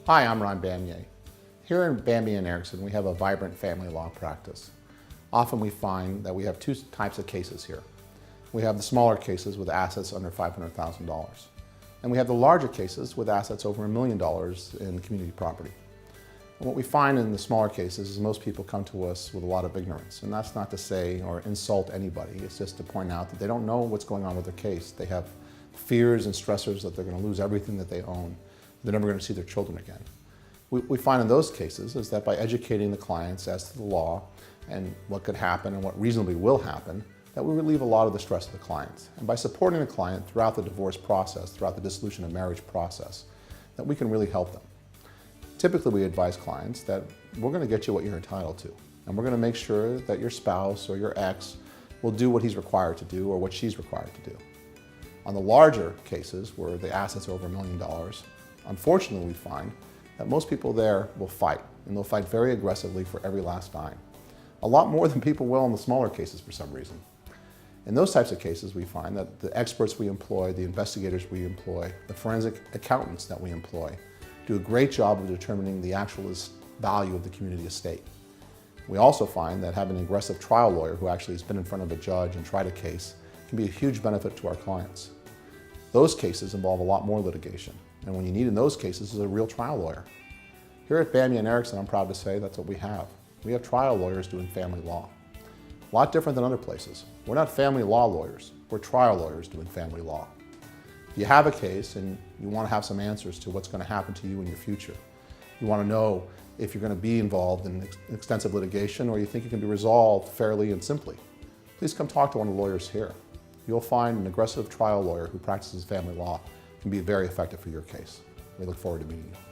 Hi, I'm Ron Bamier. Here in Bamier and Erickson, we have a vibrant family law practice. Often we find that we have two types of cases here. We have the smaller cases with assets under $500,000. And we have the larger cases with assets over $1 million in community property. And what we find in the smaller cases is most people come to us with a lot of ignorance. And that's not to say or insult anybody. It's just to point out that they don't know what's going on with their case. They have fears and stressors that they're going to lose everything that they own. They're never going to see their children again. We find in those cases is that by educating the clients as to the law and what could happen and what reasonably will happen, that we relieve a lot of the stress of the clients. And by supporting the client throughout the divorce process, throughout the dissolution of marriage process, that we can really help them. Typically we advise clients that we're going to get you what you're entitled to. And we're going to make sure that your spouse or your ex will do what he's required to do or what she's required to do. On the larger cases where the assets are over $1 million, unfortunately we find that most people there will fight, and they'll fight very aggressively for every last dime. A lot more than people will in the smaller cases for some reason. In those types of cases we find that the experts we employ, the investigators we employ, the forensic accountants that we employ do a great job of determining the actual value of the community estate. We also find that having an aggressive trial lawyer who actually has been in front of a judge and tried a case can be a huge benefit to our clients. Those cases involve a lot more litigation, and when you need in those cases is a real trial lawyer. Here at Bamier and Erickson, I'm proud to say that's what we have. We have trial lawyers doing family law. A lot different than other places. We're not family law lawyers, we're trial lawyers doing family law. If you have a case and you want to have some answers to what's going to happen to you in your future, you want to know if you're going to be involved in extensive litigation or you think it can be resolved fairly and simply, please come talk to one of the lawyers here. You'll find an aggressive trial lawyer who practices family law can be very effective for your case. We look forward to meeting you.